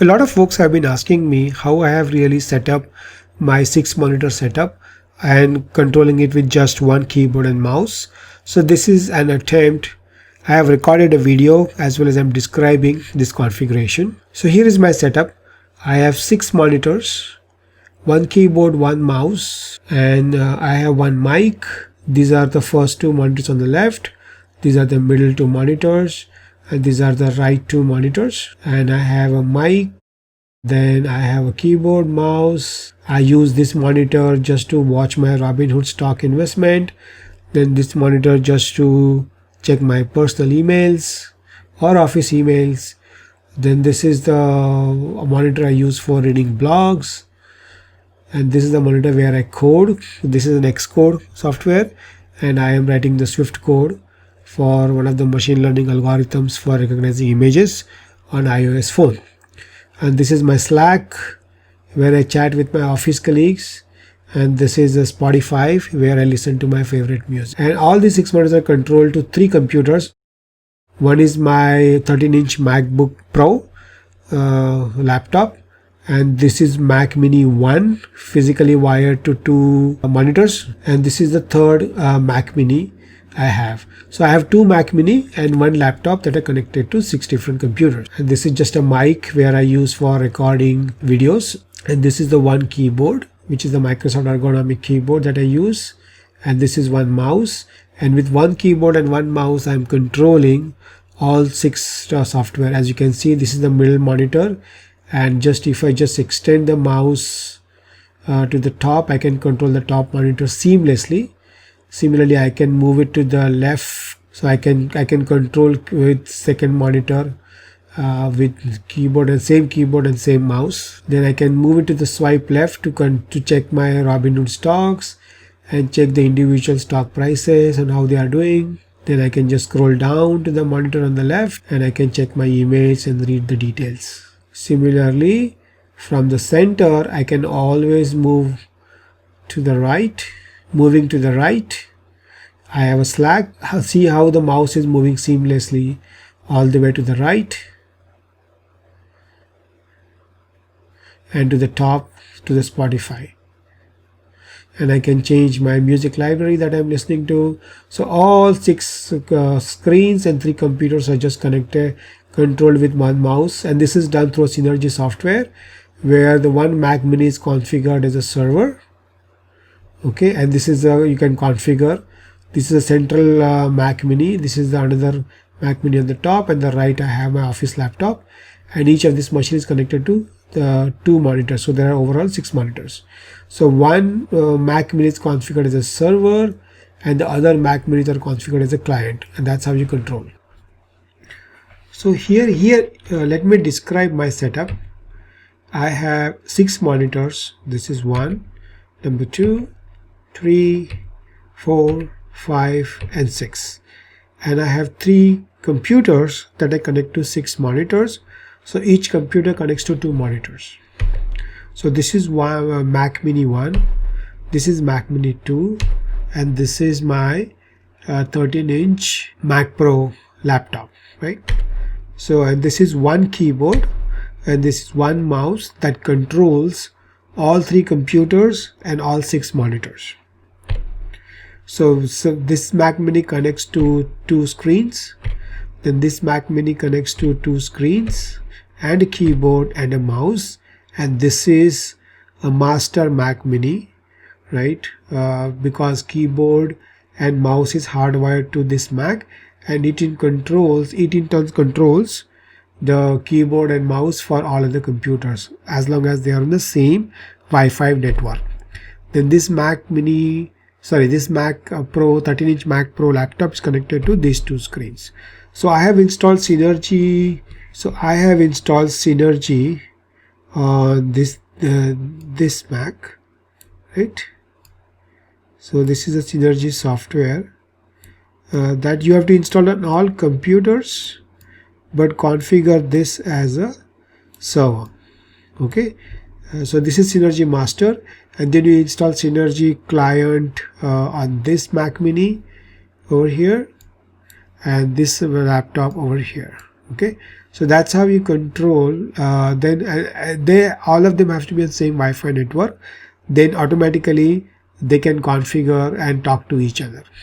A lot of folks have been asking me how I have really set up my 6 monitor setup and controlling it with just one keyboard and mouse. So this is an attempt. I have recorded a video as well as I'm describing this configuration. So here is my setup. I have 6 monitors, one keyboard, one mouse, and I have one mic. These are the first 2 monitors on the left. These are the middle 2 monitors, and these are the right 2 monitors. And I have a mic. Then I have a keyboard, mouse. I use this monitor just to watch my Robinhood stock investment. Then this monitor just to check my personal emails or office emails. Then this is the monitor I use for reading blogs. And this is the monitor where I code. This is an Xcode software, and I am writing the Swift code for one of the machine learning algorithms for recognizing images on iOS phone. And this is my Slack where I chat with my office colleagues, and this is a Spotify where I listen to my favorite music. And all these 6 monitors are controlled to 3 computers. One is my 13-inch MacBook Pro laptop, and this is Mac Mini 1 physically wired to 2 monitors, and this is the third Mac Mini I have. So I have 2 Mac Mini and 1 laptop that are connected to 6 different computers. And this is just a mic where I use for recording videos. And this is the one keyboard, which is the Microsoft ergonomic keyboard that I use. And this is one mouse. And with one keyboard and one mouse, I'm controlling all 6 software. As you can see, this is the middle monitor. And if I just extend the mouse to the top, I can control the top monitor seamlessly. Similarly, I can move it to the left, so I can control with second monitor with keyboard and same mouse. Then I can move it to the swipe left to check my Robinhood stocks and check the individual stock prices and how they are doing. Then I can just scroll down to the monitor on the left and I can check my emails and read the details. Similarly, from the center, I can always move to the right. Moving to the right, I have a Slack. See how the mouse is moving seamlessly all the way to the right and to the top to the Spotify. And I can change my music library that I'm listening to. So all 6 screens and 3 computers are just controlled with one mouse, and this is done through a Synergy software where the one Mac Mini is configured as a server. Okay, and this is you can configure. This is a central Mac Mini. This is another Mac Mini on the top, and the right I have my office laptop, and each of this machine is connected to the 2 monitors. So there are overall 6 monitors. So one Mac Mini is configured as a server, and the other Mac Minis are configured as a client, and that's how you control. So here let me describe my setup. I have 6 monitors. This is 1, number 2, 3, 4, 5, and 6. And I have 3 computers that I connect to 6 monitors. So each computer connects to 2 monitors. So this is one Mac Mini 1, this is Mac Mini 2, and this is my 13-inch Mac Pro laptop, right? So and this is one keyboard and this is one mouse that controls all 3 computers and all 6 monitors. So this Mac Mini connects to 2 screens, then this Mac Mini connects to 2 screens and a keyboard and a mouse, and this is a master Mac Mini, right? Because keyboard and mouse is hardwired to this Mac, and it in turn controls the keyboard and mouse for all other computers as long as they are on the same Wi-Fi network. Then this Mac Pro 13-inch Mac Pro laptop is connected to these 2 screens. So I have installed Synergy. On this Mac, right? So this is a Synergy software that you have to install on all computers, but configure this as a server. Okay, so this is Synergy Master, and then you install Synergy client on this Mac Mini over here and this laptop over here. Okay, So that's how you control. Then they all of them have to be on the same Wi-Fi network. Then automatically they can configure and talk to each other.